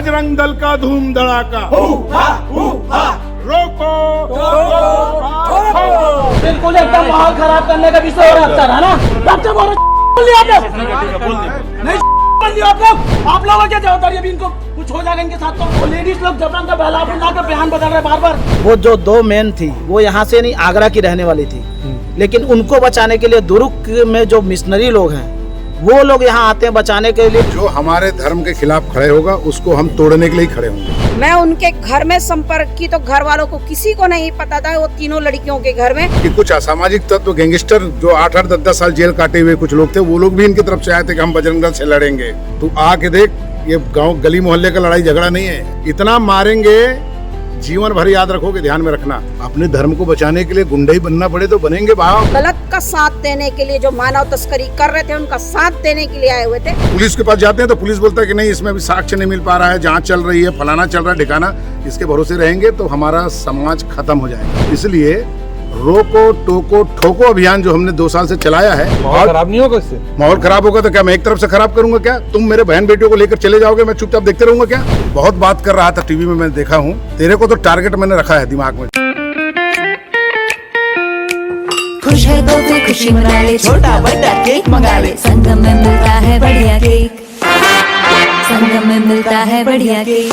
बजरंग दल का धूम धड़ाका, रोको बिल्कुल एकदम माहौल खराब करने का विषय हो रहा है ना। नहीं आप लोगों की जवाबदारी अभी इनको कुछ हो जाएगा इनके साथ। तो लेडीज लोग जबरन का बहला बुला कर बयान बदल रहे बार बार। वो जो दो मेन थी वो यहाँ से नहीं आगरा की रहने वाली थी, लेकिन उनको बचाने के लिए दुर्ग में जो मिशनरी लोग हैं वो लोग यहाँ आते हैं बचाने के लिए। जो हमारे धर्म के खिलाफ खड़े होगा उसको हम तोड़ने के लिए खड़े होंगे। मैं उनके घर में संपर्क की तो घर वालों को किसी को नहीं पता था, वो तीनों लड़कियों के घर में कि कुछ असामाजिक तत्व गैंगस्टर जो 8-8, 10-10 साल जेल काटे हुए कुछ लोग थे, वो लोग भी इनकी तरफ से आए थे कि हम बजरंग दल से लड़ेंगे। तू आके देख, ये गाँव गली मोहल्ले का लड़ाई झगड़ा नहीं है, इतना मारेंगे जीवन भर याद रखोगे, ध्यान में रखना। अपने धर्म को बचाने के लिए गुंडा ही बनना पड़े तो बनेंगे भाव। गलत का साथ देने के लिए जो मानव तस्करी कर रहे थे उनका साथ देने के लिए आए हुए थे। पुलिस के पास जाते हैं तो पुलिस बोलता है कि नहीं इसमें अभी साक्ष्य नहीं मिल पा रहा है, जांच चल रही है, फलाना चल रहा है, ठिकाना। इसके भरोसे रहेंगे तो हमारा समाज खत्म हो जाएगा। इसलिए रोको टोको ठोको अभियान जो हमने 2 साल से चलाया है, माहौल खराब नहीं होगा इससे। माहौल खराब होगा तो क्या मैं एक तरफ से खराब करूंगा क्या? तुम मेरे बहन बेटियों को लेकर चले जाओगे, मैं चुपचाप देखते रहूंगा क्या? बहुत बात कर रहा था टीवी में, मैं देखा हूँ। तेरे को तो टारगेट मैंने रखा है दिमाग में। खुश है तो फिर खुशी मना ले, छोटा बड़ा केक मंगा ले। संगम में मिलता है बढ़िया केक, संगम में मिलता है बढ़िया केक।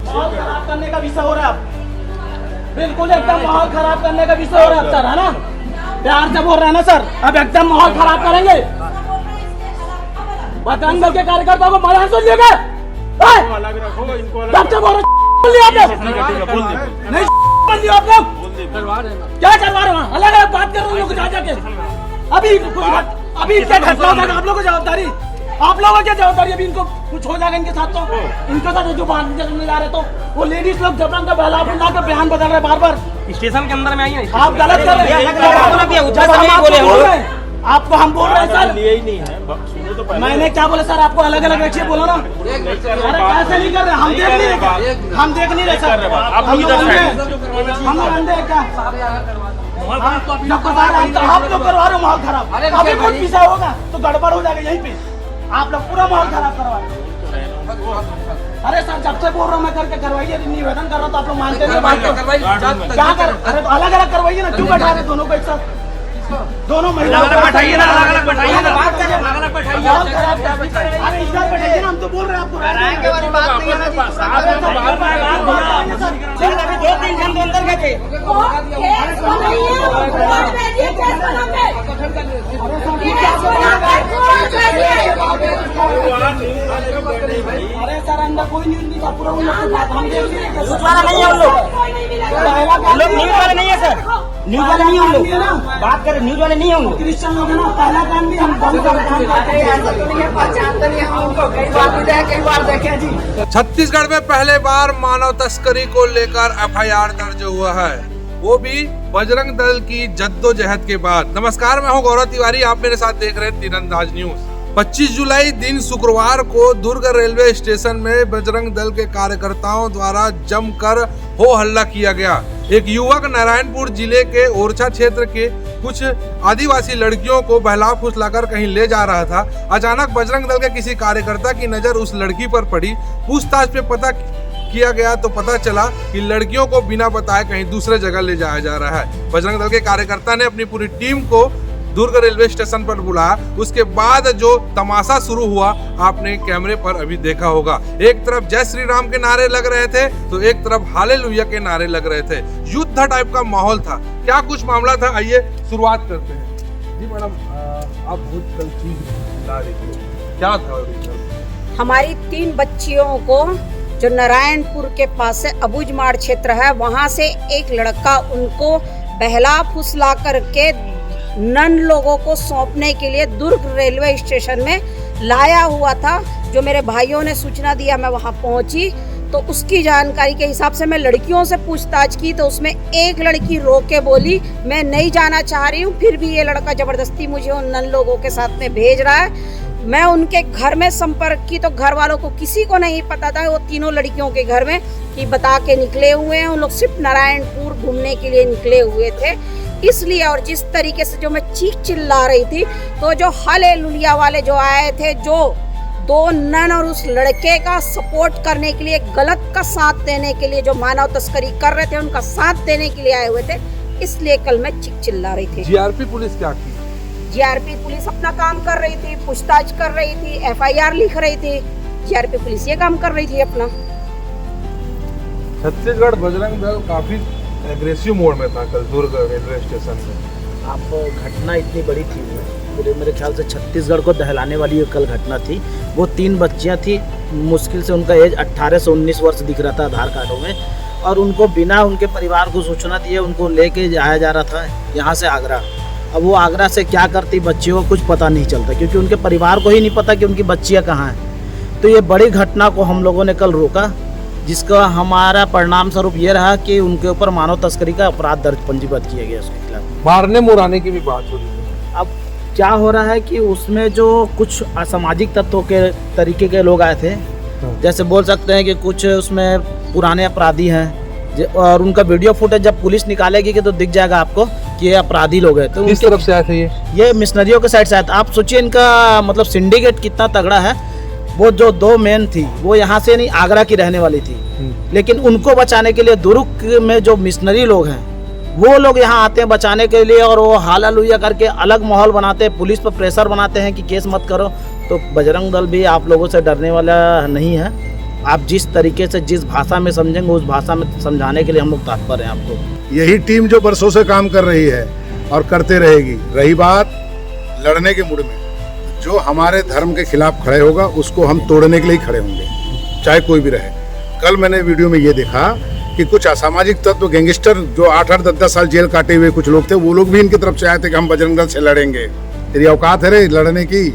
माहौल खराब करने का विषय हो रहा है। बिल्कुल एकदम माहौल खराब करने का विषय हो रहा है सर, है ना। प्यार से बोल रहे हैं ना सर, अब एकदम माहौल खराब करेंगे। बजरंग दल के कार्यकर्ताओं को मजाक सुन लिया क्या? आप लोग क्या करवा रहे हो? अलग अलग बात कर रहे हो जाके। अभी क्या घटना होगा आप लोगों को जवाबदारी, आप लोगों की जवाबदारी। अभी इनको कुछ हो जाएगा इनके साथ। तो इनके साथ जो बात करने जा रहे तो वो लेडीज लोग जबरन का बहला बुला कर बयान बदल रहे बार बार। स्टेशन के अंदर में आई है, आप गलत कर रहे हैं। आपको हम बोल रहे हैं सर, लिए ही नहीं है। मैंने क्या बोला सर? आपको अलग अलग रखिए बोलो ना। अरे कैसे नहीं कर रहे? हम देख नहीं रहे, हम देख नहीं रहे सर। हम लोग अंधे हैं क्या? आप लोग करवा रहे हो माहौल खराब। अभी कुछ विषय होगा तो गड़बड़ हो जाएगा यहीं पे। आप लोग पूरा माहौल खराब करवा रहे हो। अरे सर जब से बोल रहा हूँ मैं करके करवाइए, निवेदन कर रहा हूँ तो आप लोग मानते नहीं। क्या कर? अरे तो अलग अलग करवाइए ना, क्यों बैठा रहे दोनों को एक साथ? दोनों महिला बैठाइए ना, अलग अलग बैठाइए ना, बात करिए, अलग अलग बैठाइए। अरे इधर बैठाइए ना, हम तो बोल रहे हैं आपको। के वाली बात नहीं है ना। अभी 2-3 घंटे अंदर गए थे। अरे सर अंदर कोई न्यूज नहीं था, पूरा उन लोग की बात हम देख रहे हैं। न्यूज वाला नहीं है उन लोग न्यूज वाले नहीं है सर, न्यूज वाले नहीं है उन लोग। बात करें न्यूज वाले नहीं है उन लोग। क्रिश्चियन लोग है ना, पहला काम भी हम बंद कर जी। छत्तीसगढ़ में पहले बार मानव तस्करी को लेकर एफआईआर दर्ज हुआ है, वो भी बजरंग दल की जद्दोजहद के बाद। नमस्कार, मैं हूं गौरव तिवारी, आप मेरे साथ देख रहे हैं तीरंदाज न्यूज। 25 जुलाई दिन शुक्रवार को दुर्ग रेलवे स्टेशन में बजरंग दल के कार्यकर्ताओं द्वारा जमकर हो हल्ला किया गया। एक युवक नारायणपुर जिले के ओरछा क्षेत्र के कुछ आदिवासी लड़कियों को बहला फुसलाकर कहीं ले जा रहा था। अचानक बजरंग दल के किसी कार्यकर्ता की नजर उस लड़की पर पड़ी। पूछताछ पे पता किया गया तो पता चला कि लड़कियों को बिना बताए कहीं दूसरे जगह ले जाया जा रहा है। बजरंग दल के कार्यकर्ता ने अपनी पूरी टीम को दुर्ग रेलवे स्टेशन पर बुलाया। उसके बाद जो तमाशा शुरू हुआ आपने कैमरे पर अभी देखा होगा। एक तरफ जय श्री राम के नारे लग रहे थे तो एक तरफ हालेलुया के नारे लग रहे थे। युद्ध टाइप का माहौल था। क्या कुछ मामला था, आइए शुरुआत करते हैं। जी मैडम, आप बहुत कंफ्यूज ला रही थी, क्या था? हमारी 3 बच्चियों को जो नारायणपुर के पास से अबुझमाड़ क्षेत्र है, वहाँ से एक लड़का उनको बहला फुसला करके नन लोगों को सौंपने के लिए दुर्ग रेलवे स्टेशन में लाया हुआ था। जो मेरे भाइयों ने सूचना दिया, मैं वहां पहुंची तो उसकी जानकारी के हिसाब से मैं लड़कियों से पूछताछ की तो उसमें एक लड़की रो के बोली मैं नहीं जाना चाह रही हूँ, फिर भी ये लड़का जबरदस्ती मुझे उन नन लोगों के साथ में भेज रहा है। मैं उनके घर में संपर्क की तो घर वालों को किसी को नहीं पता था, वो तीनों लड़कियों के घर में कि बता के निकले हुए हैं। उन लोग सिर्फ नारायणपुर घूमने के लिए निकले हुए थे। इसलिए और जिस तरीके से जो मैं चीख चिल्ला रही थी, तो जो हालेलुया वाले जो आए थे, जो 2 नन और उस लड़के का सपोर्ट करने के लिए, गलत का साथ देने के लिए, जो मानव तस्करी कर रहे थे उनका साथ देने के लिए आए हुए थे, इसलिए कल मैं चीख चिल्ला रही थी। जीआरपी पुलिस क्या की? जीआरपी पुलिस अपना काम कर रही थी, पूछताछ कर रही थी, एफआईआर लिख रही थी। जीआरपी पुलिस ये काम कर रही थी अपना। छत्तीसगढ़ बजरंग दल काफी एग्रेसिव मोड में था कल दुर्ग रेलवे स्टेशन में। आप घटना इतनी बड़ी थी, पूरे मेरे ख्याल से छत्तीसगढ़ को दहलाने वाली ये कल घटना थी। वो 3 बच्चियां थी, मुश्किल से उनका एज 18 से 19 वर्ष दिख रहा था आधार कार्डों में, और उनको बिना उनके परिवार को सूचना दिए उनको लेके जाया जा रहा था यहाँ से आगरा। अब वो आगरा से क्या करती बच्चियों को कुछ पता नहीं चलता, क्योंकि उनके परिवार को ही नहीं पता कि उनकी बच्चियाँ कहाँ हैं। तो ये बड़ी घटना को हम लोगों ने कल रोका, जिसका हमारा परिणाम स्वरूप ये रहा कि उनके ऊपर मानव तस्करी का अपराध दर्ज पंजीबद्ध किया गया उसके खिलाफ। मारने मुराने की भी बात हो रही है। अब क्या हो रहा है कि उसमें जो कुछ असामाजिक तत्वों के तरीके के लोग आए थे, जैसे बोल सकते हैं कि कुछ उसमें पुराने अपराधी हैं, और उनका वीडियो फुटेज जब पुलिस निकालेगी कि तो दिख जाएगा आपको कि ये अपराधी लोग हैं। तो किस तरफ से आए थे ये मिशनरियों के साइड से आए थे। आप सोचिए इनका मतलब सिंडिकेट कितना तगड़ा है। वो जो 2 मेन थी वो यहाँ से नहीं आगरा की रहने वाली थी, लेकिन उनको बचाने के लिए दुर्ग में जो मिशनरी लोग हैं वो लोग यहाँ आते हैं बचाने के लिए, और वो हालेलुया करके अलग माहौल बनाते हैं, पुलिस पर प्रेशर बनाते हैं कि केस मत करो। तो बजरंग दल भी आप लोगों से डरने वाला नहीं है। आप जिस तरीके से जिस भाषा में समझेंगे उस भाषा में समझाने के लिए हम लोग तत्पर हैं आपको। यही टीम जो बरसों से काम कर रही है और करते रहेगी। रही बात लड़ने के मूड में, जो हमारे धर्म के खिलाफ खड़े होगा उसको हम तोड़ने के लिए खड़े होंगे, चाहे कोई भी रहे। कल मैंने वीडियो में ये देखा कि कुछ असामाजिक तत्व गैंगस्टर जो 8-8, 10-10 साल जेल काटे हुए कुछ लोग थे, वो लोग भी इनकी तरफ से आए थे कि हम बजरंग दल से लड़ेंगे। तेरी औकात है रे लड़ने की?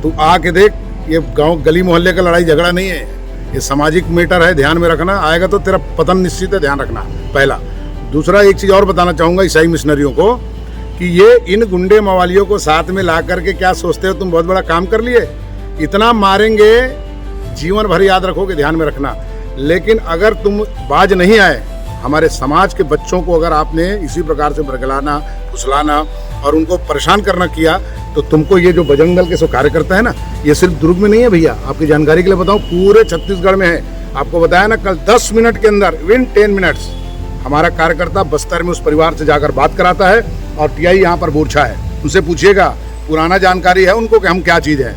तू आके देख, ये गांव गली मोहल्ले का लड़ाई झगड़ा नहीं है, ये सामाजिक मैटर है, ध्यान में रखना। आएगा तो तेरा पतन निश्चित है, ध्यान रखना। पहला। दूसरा, एक चीज़ और बताना चाहूँगा ईसाई मिशनरियों को कि ये इन गुंडे मवालियों को साथ में ला करके क्या सोचते हो तुम बहुत बड़ा काम कर लिए? इतना मारेंगे जीवन भर याद रखोगे, ध्यान में रखना। लेकिन अगर तुम बाज नहीं आए, हमारे समाज के बच्चों को अगर आपने इसी प्रकार से बरगलाना, फुसलाना और उनको परेशान करना किया, तो तुमको ये जो बजरंग दल के सो कार्यकर्ता है ना, ये सिर्फ दुर्ग में नहीं है भैया, आपकी जानकारी के लिए बताऊं, पूरे छत्तीसगढ़ में है। आपको बताया ना कल 10 मिनट के अंदर, विन 10 मिनट्स हमारा कार्यकर्ता बस्तर में उस परिवार से जाकर बात कराता है, और टीआई यहाँ पर मूर्छा है, उनसे पूछिएगा, पुराना जानकारी है उनको कि हम क्या चीज़ है।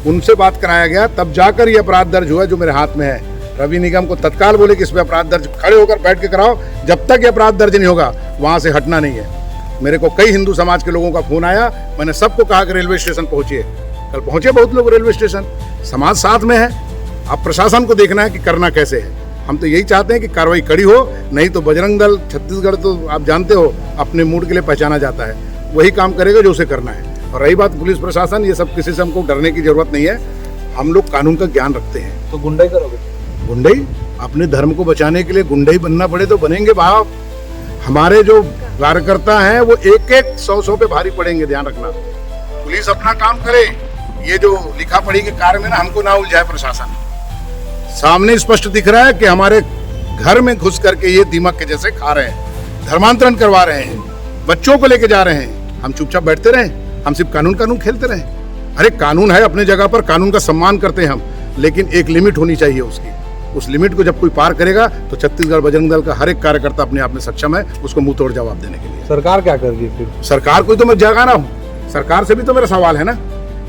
उनसे बात कराया गया, तब जाकर ये अपराध दर्ज हुआ जो मेरे हाथ में है। रवि निगम को तत्काल बोले कि इस पर अपराध दर्ज, खड़े होकर बैठ के कराओ, जब तक ये अपराध दर्ज नहीं होगा वहाँ से हटना नहीं है। मेरे को कई हिंदू समाज के लोगों का फोन आया, मैंने सबको कहा कि रेलवे स्टेशन पहुँचिए। कल पहुँचे बहुत लोग रेलवे स्टेशन, समाज साथ में है। अब प्रशासन को देखना है कि करना कैसे है। हम तो यही चाहते हैं कि कार्रवाई कड़ी हो, नहीं तो बजरंग दल छत्तीसगढ़ तो आप जानते हो अपने मूड के लिए पहचाना जाता है, वही काम करेगा जो उसे करना है। और रही बात पुलिस प्रशासन, ये सब किसी से हमको डरने की जरूरत नहीं है, हम लोग कानून का ज्ञान रखते हैं। तो गुंडाई करोगे? गुंडई अपने धर्म को बचाने के लिए गुंडई बनना पड़े तो बनेंगे बाप। हमारे जो कार्यकर्ता हैं वो एक 100 पे भारी पड़ेंगे, ध्यान रखना। पुलिस अपना काम करे, ये जो लिखा पढ़ी के कार्य में ना हमको ना उलझाए प्रशासन। सामने स्पष्ट दिख रहा है कि हमारे घर में घुस करके ये दीमक के जैसे खा रहे हैं, धर्मांतरण करवा रहे हैं, बच्चों को लेके जा रहे हैं। हम चुपचाप बैठते रहे? हम सिर्फ कानून खेलते रहे? अरे कानून है अपने जगह पर, कानून का सम्मान करते हैं हम, लेकिन एक लिमिट होनी चाहिए उसकी। उस लिमिट को जब कोई पार करेगा तो छत्तीसगढ़ बजरंग दल का हर एक कार्यकर्ता अपने आप में सक्षम है उसको मुंह तोड़ जवाब देने के लिए। सरकार क्या कर रही है फिर? सरकार को तो मैं जगाना हूँ, सरकार से भी तो मेरा सवाल है ना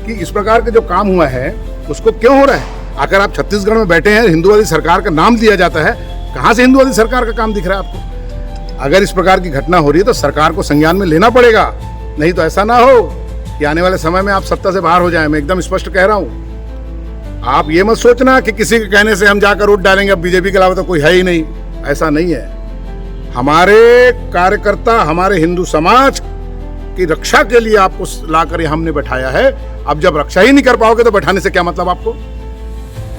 कि इस प्रकार के जो काम हुआ है उसको क्यों हो रहा है। अगर आप छत्तीसगढ़ में बैठे हैं, हिंदुवादी सरकार का नाम दिया जाता है, कहाँ से हिंदुवादी सरकार का काम दिख रहा है आपको? अगर इस प्रकार की घटना हो रही है तो सरकार को संज्ञान में लेना पड़ेगा, नहीं तो ऐसा ना हो कि आने वाले समय में आप सत्ता से बाहर हो जाएं। मैं एकदम स्पष्ट कह रहा हूँ। आप ये मत सोचना कि किसी के कहने से हम जाकर वोट डालेंगे, अब बीजेपी के अलावा तो कोई है ही नहीं, ऐसा नहीं है। हमारे कार्यकर्ता, हमारे हिंदू समाज की रक्षा के लिए आपको लाकर हमने बैठाया है। अब जब रक्षा ही नहीं कर पाओगे तो बैठाने से क्या मतलब आपको?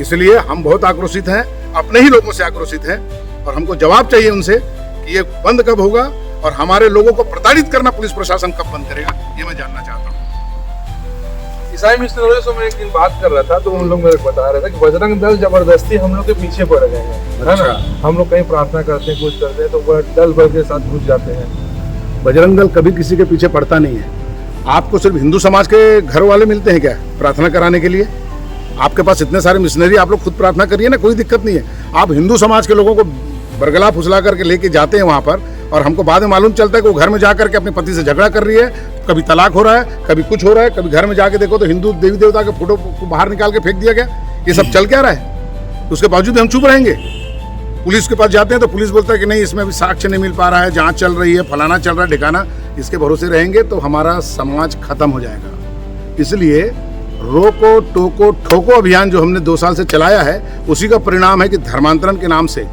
इसलिए हम बहुत आक्रोशित हैं, अपने ही लोगों से आक्रोशित हैं, और हमको जवाब चाहिए उनसे कि ये बंद कब होगा और हमारे लोगों को प्रताड़ित करना पुलिस प्रशासन कब बंद करेगा, ये मैं जानना चाहता हूँ। ईसाई मिशनरियों से मैं एक दिन बात कर रहा था तो उन लोग मेरे को बता रहे थे कि बजरंग दल जबरदस्ती हम लोग के पीछे पड़ गए हैं, है ना। हम लोग कहीं प्रार्थना करते हैं, कुछ करते हैं तो वो दल बल के साथ घुस जाते हैं। बजरंग दल कभी किसी के पीछे पड़ता नहीं है। आपको सिर्फ हिंदू समाज के घर वाले मिलते हैं क्या प्रार्थना कराने के लिए? आपके पास इतने सारे मिशनरी, आप लोग खुद प्रार्थना करिए ना, कोई दिक्कत नहीं है। आप हिंदू समाज के लोगों को बरगला फुसला करके लेके जाते हैं वहाँ पर, और हमको बाद में मालूम चलता है कि वो घर में जा करके अपने पति से झगड़ा कर रही है, कभी तलाक हो रहा है, कभी कुछ हो रहा है, कभी घर में जाके देखो तो हिंदू देवी देवता के फोटो को बाहर निकाल के फेंक दिया गया। ये सब चल क्या रहा है? उसके बावजूद हम चुप रहेंगे। पुलिस के पास जाते हैं तो पुलिस बोलता है कि नहीं, इसमें अभी साक्ष्य नहीं मिल पा रहा है, जांच चल रही है, फलाना चल रहा है, ठिकाना। इसके भरोसे रहेंगे तो हमारा समाज खत्म हो जाएगा। इसलिए रोको टोको ठोको अभियान जो हमने 2 साल से चलाया है, उसी का परिणाम है कि धर्मांतरण के नाम से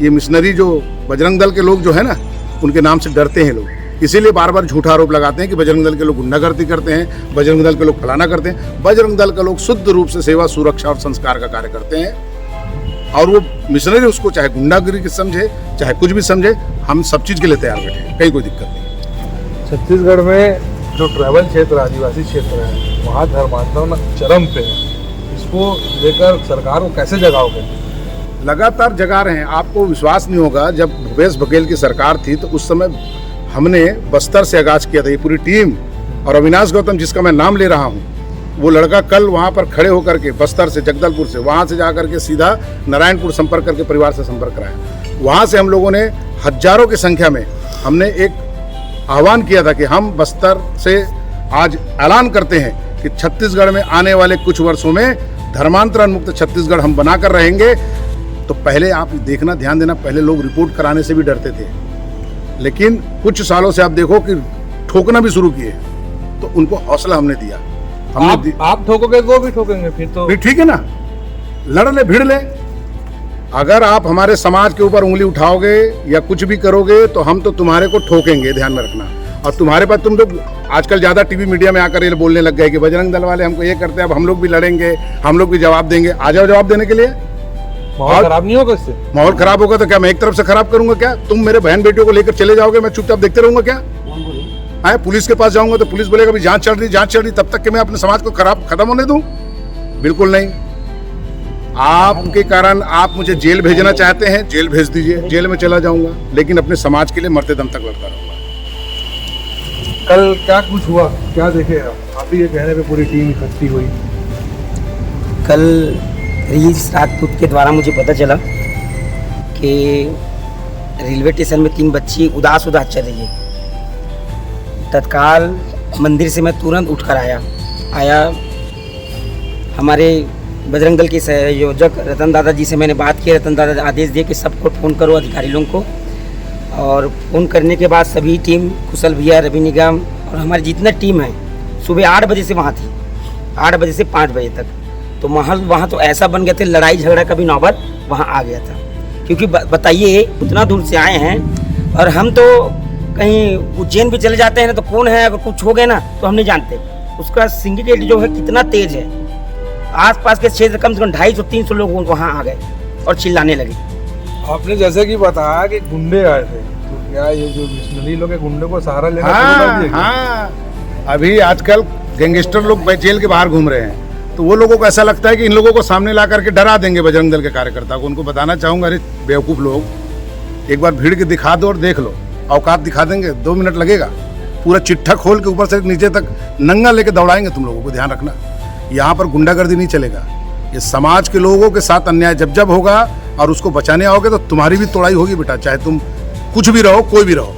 ये मिशनरी जो बजरंग दल के लोग जो है ना, उनके नाम से डरते हैं लोग। इसीलिए बार बार झूठा आरोप लगाते हैं कि बजरंग दल के लोग गुंडागर्दी करते हैं, बजरंग दल के लोग फलाना करते हैं। बजरंग दल के लोग शुद्ध रूप से सेवा, सुरक्षा और संस्कार का कार्य करते हैं। और वो मिशनरी उसको चाहे गुंडागिरी समझे, चाहे कुछ भी समझे, हम सब चीज़ के लिए तैयार बैठे, कहीं कोई दिक्कत नहीं। छत्तीसगढ़ में जो ट्रैवल क्षेत्र, आदिवासी क्षेत्र है, वहाँ धर्मांतरण चरम पे है। इसको लेकर सरकार को कैसे जगाओगे? लगातार जगा रहे हैं। आपको विश्वास नहीं होगा, जब भूपेश बघेल की सरकार थी तो उस समय हमने बस्तर से आगाज किया था, ये पूरी टीम। और अविनाश गौतम जिसका मैं नाम ले रहा हूँ, वो लड़का कल वहाँ पर खड़े होकर के बस्तर से, जगदलपुर से, वहाँ से जा करके सीधा नारायणपुर संपर्क करके परिवार से संपर्क कराया। वहाँ से हम लोगों ने हजारों की संख्या में हमने एक आह्वान किया था कि हम बस्तर से आज ऐलान करते हैं कि छत्तीसगढ़ में आने वाले कुछ वर्षों में धर्मांतरण मुक्त छत्तीसगढ़ हम बनाकर रहेंगे। तो पहले आप देखना, ध्यान देना, पहले लोग रिपोर्ट कराने से भी डरते थे, लेकिन कुछ सालों से आप देखो कि ठोकना भी शुरू किए, तो उनको हौसला हमने दिया। आप ठोकोगे वो भी ठोकेंगे, फिर तो ठीक है ना, लड़ ले, भिड़ ले। अगर आप हमारे समाज के ऊपर उंगली उठाओगे या कुछ भी करोगे तो हम तो तुम्हारे को ठोकेंगे, ध्यान में रखना। और तुम्हारे पास, तुम लोग आजकल ज्यादा टीवी मीडिया में आकर ये बोलने लग गए कि बजरंग दल वाले हमको ये करते हैं, अब हम लोग भी लड़ेंगे, हम लोग भी जवाब देंगे। आ जाओ जवाब देने के लिए। माहौल खराब नहीं होगा इससे? माहौल खराब होगा तो क्या मैं एक तरफ से खराब करूंगा क्या? तुम मेरे बहन बेटियों को लेकर चले जाओगे, मैं चुपचाप देखते रहूंगा क्या? आए पुलिस के पास जाऊंगा तो पुलिस बोलेगा अभी जांच चल रही, तब तक कि मैं अपने समाज को खत्म होने दूं? बिल्कुल नहीं। आपके कारण आप मुझे जेल भेजना चाहते हैं, जेल भेज दीजिए, जेल में चला जाऊंगा, लेकिन अपने समाज के लिए मरते दम तक लड़ता रहूंगा। कल क्या कुछ हुआ, क्या देखे आप ही के कहने पे पूरी टीम इकट्ठी हुई? कल रील्स राजपूत के द्वारा मुझे पता चला कि रेलवे स्टेशन में 3 बच्ची उदास चल रही है। तत्काल मंदिर से मैं तुरंत उठकर आया। हमारे बजरंग दल के संयोजक रतन दादा जी से मैंने बात की। रतन दादा आदेश दिए कि सबको फ़ोन करो, अधिकारी लोगों को। और फ़ोन करने के बाद सभी टीम, कुशल भैया, रवि निगम और हमारी जितना टीम है, सुबह 8 बजे से वहाँ थी, 8 बजे से 5 बजे तक। तो माहौल वहाँ तो ऐसा बन गया था, लड़ाई झगड़ा का भी नौबत वहाँ आ गया था। क्योंकि बताइए, उतना दूर से आए हैं, और हम तो कहीं उज्जैन भी चले जाते हैं ना, तो कौन है, अगर कुछ हो गया ना तो हम नहीं जानते। उसका सिंडिकेट जो है कितना तेज है। आसपास के क्षेत्र कम से कम 250-300 लोग वहाँ आ गए और चिल्लाने लगे। आपने जैसे कि बताया कि गुंडे आए थे, तो क्या ये जो मिशनरी लोग गुंडे को सहारा लेना शुरू कर दिए? हाँ, अभी आजकल गैंगस्टर लोग जेल के बाहर घूम रहे हैं, तो वो लोगों को ऐसा लगता है कि इन लोगों को सामने ला करके डरा देंगे बजरंग दल के कार्यकर्ता को। उनको बताना चाहूंगा, अरे बेवकूफ़ लोग, एक बार भीड़ के दिखा दो और देख लो, औकात दिखा देंगे, 2 मिनट लगेगा। पूरा चिट्ठा खोल के ऊपर से नीचे तक नंगा लेके दौड़ाएंगे तुम लोगों को। ध्यान रखना, यहाँ पर गुंडागर्दी नहीं चलेगा। ये समाज के लोगों के साथ अन्याय जब होगा और उसको बचाने आओगे तो तुम्हारी भी तोड़ाई होगी बेटा, चाहे तुम कुछ भी रहो, कोई भी रहो।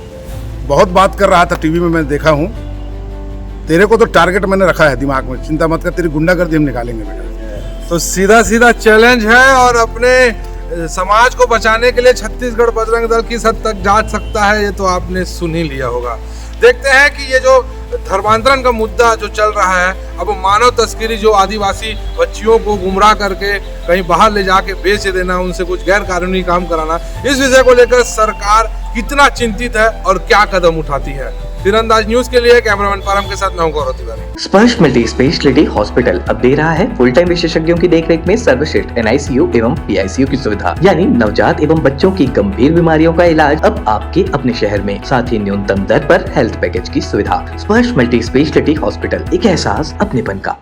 बहुत बात कर रहा था टीवी में, मैं देखा हूँ। तेरे को तो टारगेट मैंने रखा है दिमाग में, चिंता मत कर, तेरी गुंडागर्दी हम निकालेंगे बेटा। तो सीधा चैलेंज है, और अपने समाज को बचाने के लिए छत्तीसगढ़ बजरंग दल किस हद तक जा सकता है, ये तो आपने सुन ही लिया होगा। देखते हैं कि ये जो धर्मांतरण का मुद्दा जो चल रहा है, अब मानव तस्करी, जो आदिवासी बच्चियों को गुमराह करके कहीं बाहर ले जाके बेच देना, उनसे कुछ गैर कानूनी काम कराना, इस विषय को लेकर सरकार कितना चिंतित है और क्या कदम उठाती है। तीरंदाज न्यूज के लिए कैमरामैन परम के साथ मैं हूं गौरव तिवारी। स्पर्श मल्टी स्पेशलिटी हॉस्पिटल अब दे रहा है फुल टाइम विशेषज्ञों की देखरेख में सर्वश्रेष्ठ NICU एवं PICU की सुविधा, यानी नवजात एवं बच्चों की गंभीर बीमारियों का इलाज अब आपके अपने शहर में, साथ ही न्यूनतम दर पर हेल्थ पैकेज की सुविधा। स्पर्श मल्टी स्पेशलिटी हॉस्पिटल, एक एहसास अपनेपन का।